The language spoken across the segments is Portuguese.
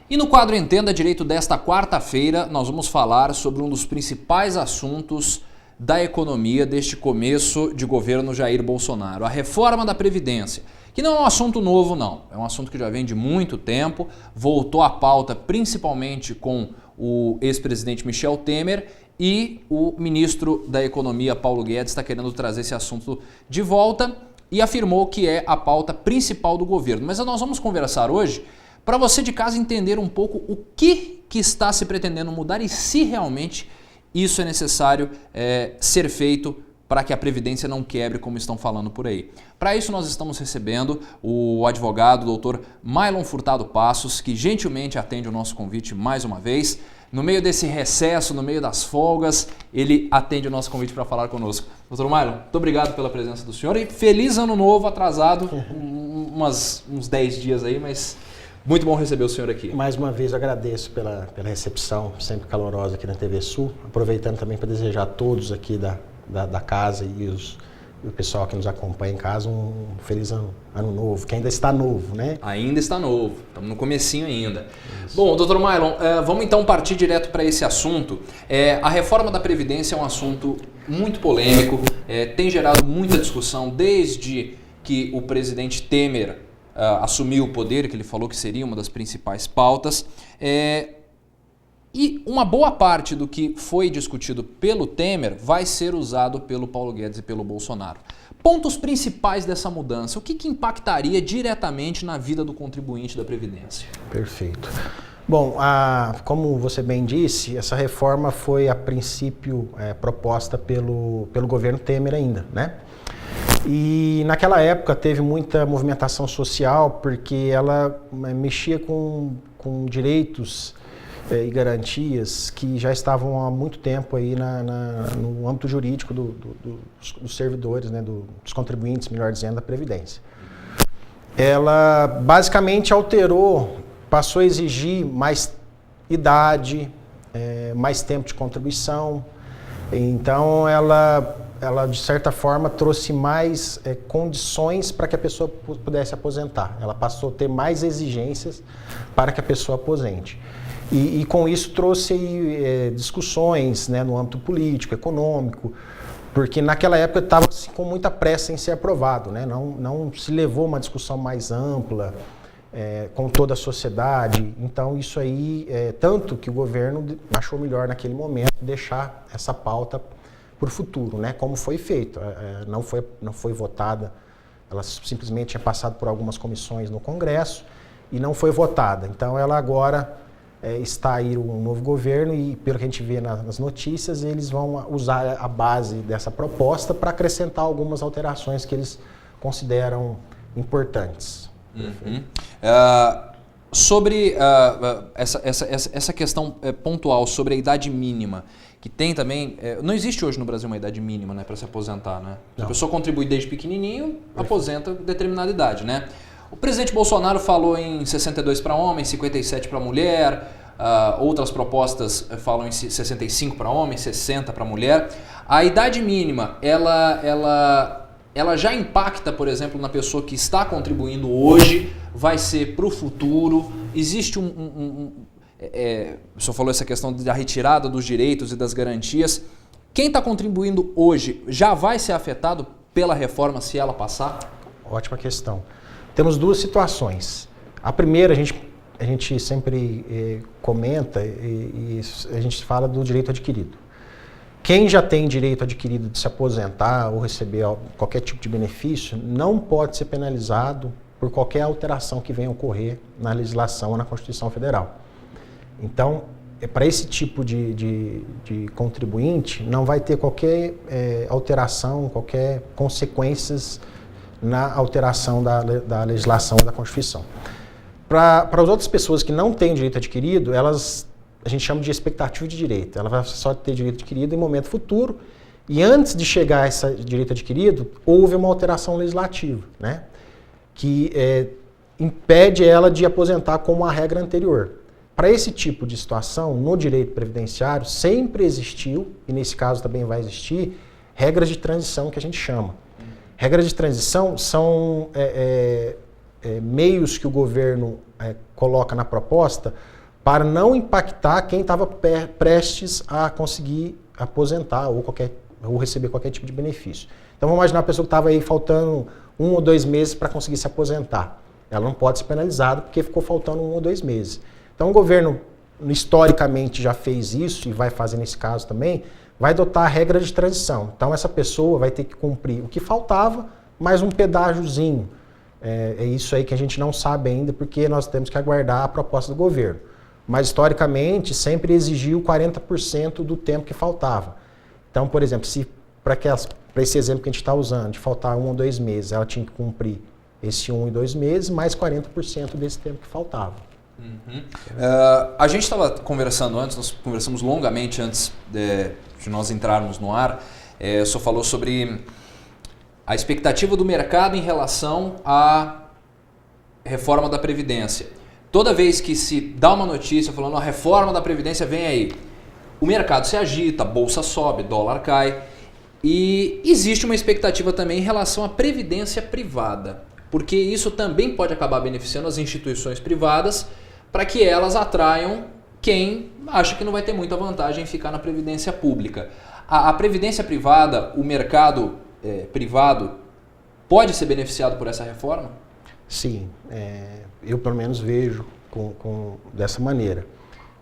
E no quadro Entenda Direito desta quarta-feira, nós vamos falar sobre um dos principais assuntos da economia deste começo de governo Jair Bolsonaro, a reforma da Previdência, que não é um assunto novo não, é um assunto que já vem de muito tempo, voltou à pauta principalmente com o ex-presidente Michel Temer e o ministro da Economia Paulo Guedes está querendo trazer esse assunto de volta e afirmou que é a pauta principal do governo. Mas nós vamos conversar hoje para você de casa entender um pouco o que está se pretendendo mudar e se realmente isso é necessário ser feito para que a Previdência não quebre, como estão falando por aí. Para isso nós estamos recebendo o advogado Dr. Mailon Furtado Passos, que gentilmente atende o nosso convite mais uma vez. No meio desse recesso, no meio das folgas, ele atende o nosso convite para falar conosco. Dr. Mailon, muito obrigado pela presença do senhor e feliz ano novo, atrasado, uns 10 dias aí, mas muito bom receber o senhor aqui. Mais uma vez agradeço pela recepção sempre calorosa aqui na TV Sul, aproveitando também para desejar a todos aqui da casa e o pessoal que nos acompanha em casa um feliz ano novo, que ainda está novo, né? Ainda está novo, estamos no comecinho ainda. Isso. Bom, Dr. Mailon, vamos então partir direto para esse assunto. A reforma da Previdência é um assunto muito polêmico, tem gerado muita discussão desde que o presidente Temer assumiu o poder, que ele falou que seria uma das principais pautas. E uma boa parte do que foi discutido pelo Temer vai ser usado pelo Paulo Guedes e pelo Bolsonaro. Pontos principais dessa mudança, o que impactaria diretamente na vida do contribuinte da Previdência? Perfeito. Bom, como você bem disse, essa reforma foi a princípio proposta pelo governo Temer ainda, né? E naquela época teve muita movimentação social porque ela mexia com direitos e garantias que já estavam há muito tempo aí no âmbito jurídico dos servidores, né, dos contribuintes, melhor dizendo, da Previdência. Ela basicamente alterou, passou a exigir mais idade, mais tempo de contribuição. Então ela de certa forma trouxe mais condições para que a pessoa pudesse aposentar. Ela passou a ter mais exigências para que a pessoa aposente. E com isso trouxe discussões, né, no âmbito político, econômico, porque naquela época estava com muita pressa em ser aprovado, né? Não se levou uma discussão mais ampla com toda a sociedade. Então isso aí, tanto que o governo achou melhor naquele momento deixar essa pauta para o futuro, né? Como foi feito. Não foi votada, ela simplesmente tinha passado por algumas comissões no Congresso e não foi votada. Então ela agora está aí um novo governo e, pelo que a gente vê nas notícias, eles vão usar a base dessa proposta para acrescentar algumas alterações que eles consideram importantes. Uhum. Sobre essa questão pontual sobre a idade mínima, que tem também... não existe hoje no Brasil uma idade mínima, né, para se aposentar, né? Se a pessoa contribui desde pequenininho, aposenta determinada idade, né? O presidente Bolsonaro falou em 62 para homem, 57 para mulher, outras propostas falam em 65 para homem, 60 para mulher. A idade mínima, ela já impacta, por exemplo, na pessoa que está contribuindo hoje, vai ser para o futuro. Existe o senhor falou essa questão da retirada dos direitos e das garantias. Quem está contribuindo hoje já vai ser afetado pela reforma se ela passar? Ótima questão. Temos duas situações. A primeira, a gente sempre comenta e a gente fala do direito adquirido. Quem já tem direito adquirido de se aposentar ou receber qualquer tipo de benefício não pode ser penalizado por qualquer alteração que venha a ocorrer na legislação ou na Constituição Federal. Então, para esse tipo de contribuinte, não vai ter qualquer alteração, qualquer consequências na alteração da legislação da Constituição. Para as outras pessoas que não têm direito adquirido, a gente chama de expectativa de direito. Ela vai só ter direito adquirido em momento futuro e antes de chegar a esse direito adquirido, houve uma alteração legislativa, né, que impede ela de aposentar como a regra anterior. Para esse tipo de situação, no direito previdenciário, sempre existiu, e nesse caso também vai existir, regras de transição que a gente chama. Regras de transição são meios que o governo coloca na proposta para não impactar quem estava prestes a conseguir aposentar ou receber qualquer tipo de benefício. Então vamos imaginar a pessoa que estava aí faltando 1 ou 2 meses para conseguir se aposentar. Ela não pode ser penalizada porque ficou faltando 1 ou 2 meses. Então o governo historicamente já fez isso e vai fazer nesse caso também, vai adotar a regra de transição. Então essa pessoa vai ter que cumprir o que faltava, mais um pedágiozinho. É isso aí que a gente não sabe ainda, porque nós temos que aguardar a proposta do governo. Mas historicamente sempre exigiu 40% do tempo que faltava. Então, por exemplo, se para esse exemplo que a gente está usando, de faltar 1 ou 2 meses, ela tinha que cumprir esse 1 e 2 meses, mais 40% desse tempo que faltava. Uhum. A gente estava conversando antes, nós conversamos longamente antes de nós entrarmos no ar, o senhor falou sobre a expectativa do mercado em relação à reforma da Previdência. Toda vez que se dá uma notícia falando a reforma da Previdência vem aí, o mercado se agita, a bolsa sobe, dólar cai e existe uma expectativa também em relação à previdência privada, porque isso também pode acabar beneficiando as instituições privadas para que elas atraiam quem acha que não vai ter muita vantagem em ficar na previdência pública. A previdência privada, o mercado privado, pode ser beneficiado por essa reforma? Sim, eu pelo menos vejo dessa maneira.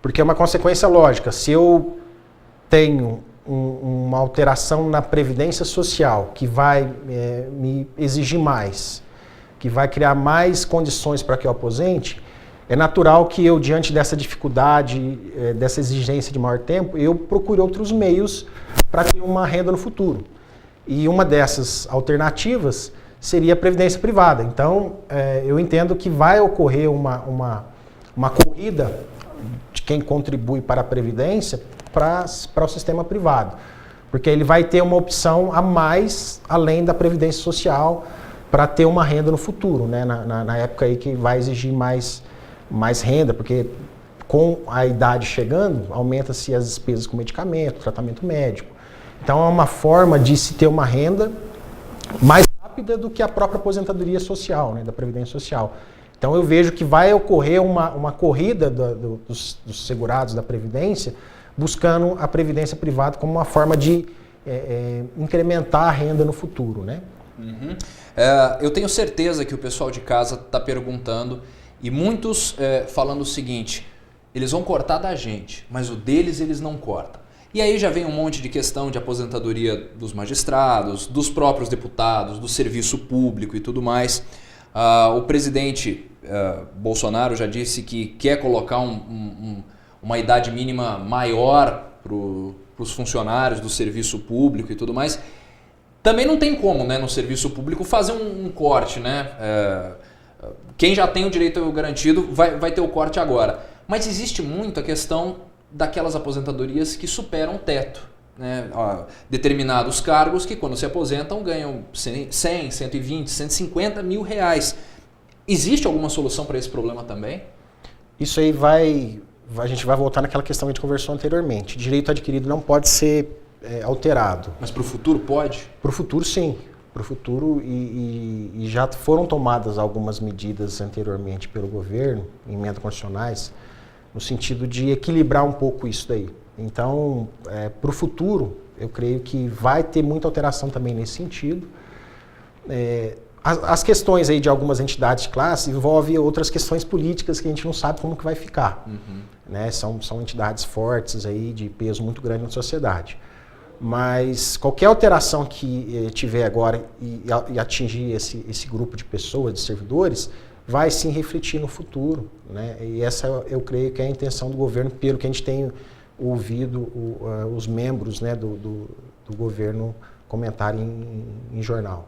Porque é uma consequência lógica. Se eu tenho uma alteração na previdência social que vai me exigir mais, que vai criar mais condições para que eu aposente, é natural que eu, diante dessa dificuldade, dessa exigência de maior tempo, eu procure outros meios para ter uma renda no futuro. E uma dessas alternativas seria a previdência privada. Então, eu entendo que vai ocorrer uma corrida de quem contribui para a previdência para o sistema privado. Porque ele vai ter uma opção a mais, além da previdência social, para ter uma renda no futuro, né? Na época aí que vai exigir mais renda, porque com a idade chegando, aumenta-se as despesas com medicamento, tratamento médico. Então é uma forma de se ter uma renda mais rápida do que a própria aposentadoria social, né, da Previdência Social. Então eu vejo que vai ocorrer uma corrida dos segurados da Previdência, buscando a Previdência privada como uma forma de incrementar a renda no futuro, né? Uhum. Eu tenho certeza que o pessoal de casa está perguntando e muitos falando o seguinte, eles vão cortar da gente, mas o deles eles não cortam. E aí já vem um monte de questão de aposentadoria dos magistrados, dos próprios deputados, do serviço público e tudo mais. O presidente Bolsonaro já disse que quer colocar uma idade mínima maior para os funcionários do serviço público e tudo mais. Também não tem como, né, no serviço público fazer um corte, né? Quem já tem o direito garantido vai ter o corte agora. Mas existe muito a questão daquelas aposentadorias que superam o teto, né? Determinados cargos que quando se aposentam ganham 100, 120, 150 mil reais. Existe alguma solução para esse problema também? Isso aí a gente vai voltar naquela questão que a gente conversou anteriormente. Direito adquirido não pode ser alterado. Mas para o futuro pode? Para o futuro sim. Para o futuro e já foram tomadas algumas medidas anteriormente pelo governo, emendas constitucionais, no sentido de equilibrar um pouco isso daí. Então, para o futuro, eu creio que vai ter muita alteração também nesse sentido. As questões aí de algumas entidades de classe envolvem outras questões políticas que a gente não sabe como que vai ficar. Uhum. Né? São entidades fortes aí, de peso muito grande na sociedade. Mas qualquer alteração que tiver agora e atingir esse grupo de pessoas, de servidores, vai sim refletir no futuro, né? E essa eu creio que é a intenção do governo, pelo que a gente tem ouvido os membros, né, do governo comentarem em jornal.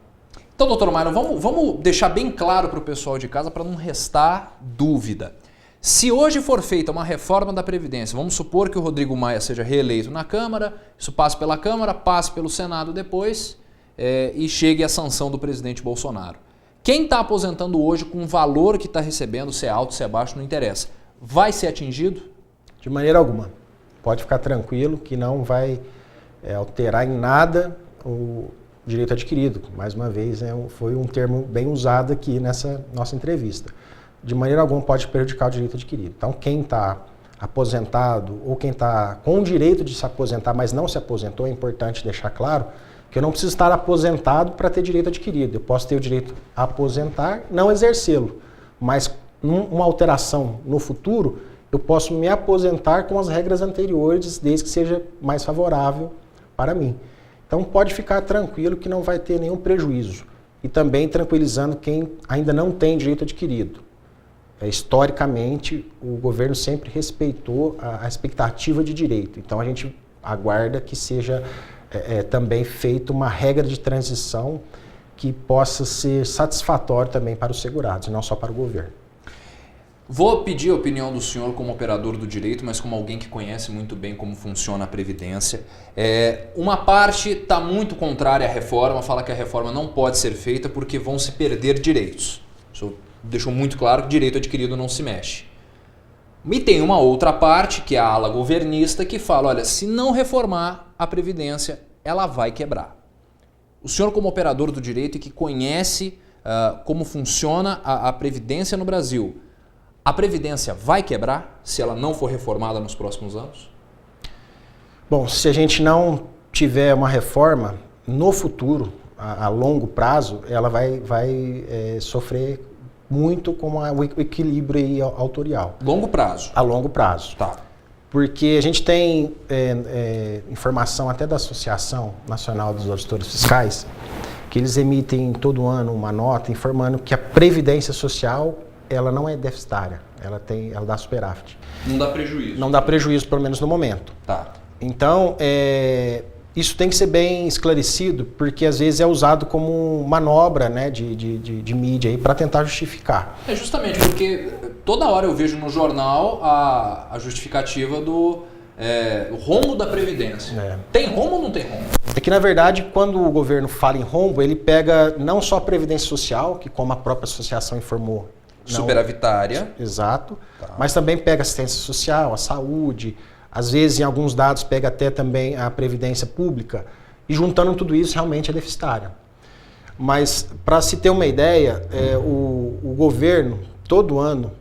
Então, doutor Myron, vamos deixar bem claro para o pessoal de casa para não restar dúvida. Se hoje for feita uma reforma da Previdência, vamos supor que o Rodrigo Maia seja reeleito na Câmara, isso passe pela Câmara, passe pelo Senado depois e chegue à sanção do presidente Bolsonaro. Quem está aposentando hoje com o valor que está recebendo, se é alto, se é baixo, não interessa, vai ser atingido? De maneira alguma. Pode ficar tranquilo que não vai alterar em nada o direito adquirido. Mais uma vez, foi um termo bem usado aqui nessa nossa entrevista. De maneira alguma pode prejudicar o direito adquirido. Então, quem está aposentado ou quem está com o direito de se aposentar, mas não se aposentou, é importante deixar claro que eu não preciso estar aposentado para ter direito adquirido. Eu posso ter o direito a aposentar, não exercê-lo, mas uma alteração no futuro, eu posso me aposentar com as regras anteriores, desde que seja mais favorável para mim. Então pode ficar tranquilo que não vai ter nenhum prejuízo. E também tranquilizando quem ainda não tem direito adquirido. Historicamente, o governo sempre respeitou a expectativa de direito. Então a gente aguarda que seja também feita uma regra de transição que possa ser satisfatória também para os segurados, não só para o governo. Vou pedir a opinião do senhor como operador do direito, mas como alguém que conhece muito bem como funciona a Previdência. Uma parte está muito contrária à reforma, fala que a reforma não pode ser feita porque vão se perder direitos. O senhor deixou muito claro que direito adquirido não se mexe. E tem uma outra parte, que é a ala governista, que fala, olha, se não reformar a Previdência, ela vai quebrar. O senhor como operador do direito e que conhece como funciona a Previdência no Brasil, a Previdência vai quebrar se ela não for reformada nos próximos anos? Bom, se a gente não tiver uma reforma, no futuro, a longo prazo, ela vai sofrer muito com o equilíbrio autorial. Longo prazo? A longo prazo. Tá. Porque a gente tem informação até da Associação Nacional dos Auditores Fiscais, que eles emitem todo ano uma nota informando que a Previdência Social ela não é deficitária, ela dá superávit. Não dá prejuízo? Não dá prejuízo, pelo menos no momento. Tá. Então, isso tem que ser bem esclarecido, porque às vezes é usado como manobra, né, de mídia para tentar justificar. É justamente porque toda hora eu vejo no jornal a justificativa do rombo da Previdência. Tem rombo ou não tem rombo? É que, na verdade, quando o governo fala em rombo, ele pega não só a Previdência Social, que como a própria associação informou, superavitária. Exato. Tá. Mas também pega assistência social, a saúde, às vezes em alguns dados pega até também a previdência pública, e juntando tudo isso realmente é deficitária. Mas para se ter uma ideia, o governo, todo ano,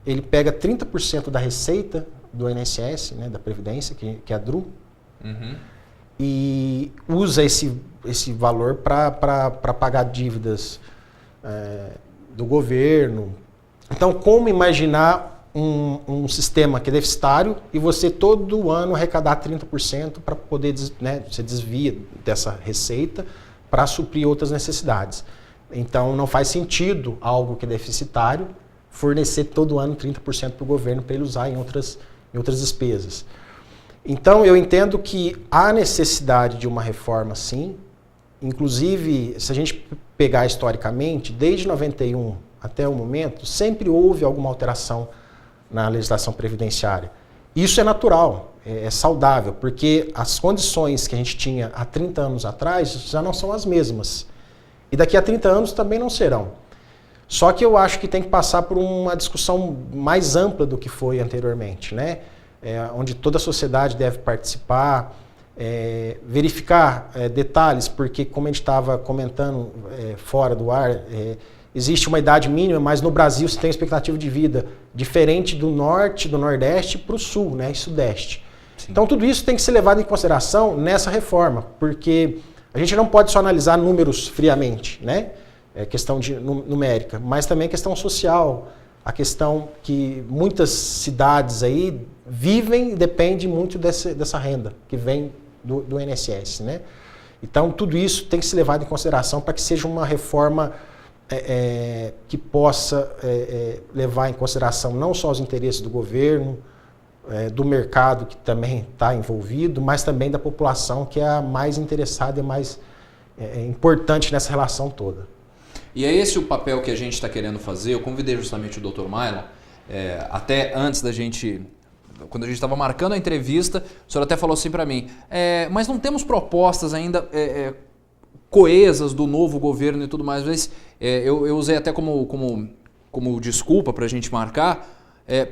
ele pega 30% da receita do INSS, né, da Previdência, que é a DRU, e usa esse valor para pagar dívidas do governo. Então, como imaginar um sistema que é deficitário e você todo ano arrecadar 30% para poder, né, você desvia dessa receita para suprir outras necessidades. Então, não faz sentido algo que é deficitário fornecer todo ano 30% para o governo para ele usar em outras despesas. Então, eu entendo que há necessidade de uma reforma, sim. Inclusive, se a gente pegar historicamente, desde 91 até o momento, sempre houve alguma alteração na legislação previdenciária. Isso é natural, é saudável, porque as condições que a gente tinha há 30 anos atrás já não são as mesmas. E daqui a 30 anos também não serão. Só que eu acho que tem que passar por uma discussão mais ampla do que foi anteriormente, né? Onde toda a sociedade deve participar, verificar detalhes, porque como a gente estava comentando fora do ar, existe uma idade mínima, mas no Brasil se tem uma expectativa de vida diferente do norte, do nordeste para o sul, né, e sudeste. Sim. Então tudo isso tem que ser levado em consideração nessa reforma, porque a gente não pode só analisar números friamente, né? Questão numérica, mas também questão social, a questão que muitas cidades aí vivem e dependem muito dessa renda que vem do INSS, né? Então tudo isso tem que ser levado em consideração para que seja uma reforma que possa levar em consideração não só os interesses do governo, do mercado que também está envolvido, mas também da população que é a mais interessada e mais importante nessa relação toda. E é esse o papel que a gente está querendo fazer. Eu convidei justamente o Dr. Mailon, até antes da gente, quando a gente estava marcando a entrevista, o senhor até falou assim para mim, mas não temos propostas ainda coesas do novo governo e tudo mais, mas eu usei até como desculpa para a gente marcar,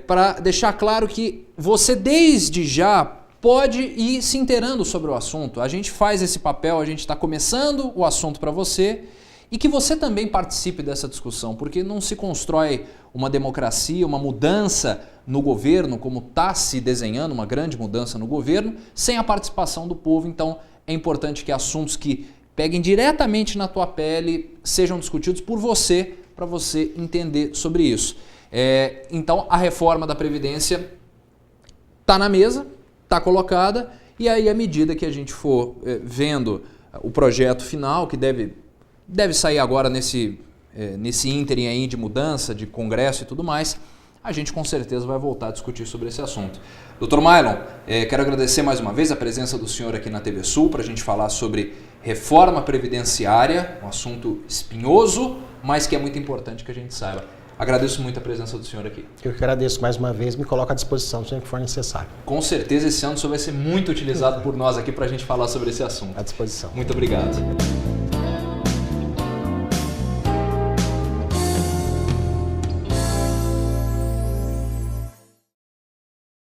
para deixar claro que você desde já pode ir se inteirando sobre o assunto. A gente faz esse papel, a gente está começando o assunto para você e que você também participe dessa discussão, porque não se constrói uma democracia, uma mudança no governo, como está se desenhando uma grande mudança no governo, sem a participação do povo. Então é importante que assuntos que peguem diretamente na tua pele sejam discutidos por você, para você entender sobre isso. Então a reforma da Previdência está na mesa, está colocada, e aí à medida que a gente for vendo o projeto final, que deve sair agora nesse ínterim aí de mudança, de congresso e tudo mais, a gente com certeza vai voltar a discutir sobre esse assunto. Dr. Mailon, quero agradecer mais uma vez a presença do senhor aqui na TV Sul para a gente falar sobre reforma previdenciária, um assunto espinhoso, mas que é muito importante que a gente saiba. Agradeço muito a presença do senhor aqui. Eu que agradeço mais uma vez, me coloco à disposição sempre que for necessário. Com certeza esse ano o senhor vai ser muito utilizado por nós aqui para a gente falar sobre esse assunto. À disposição. Muito obrigado.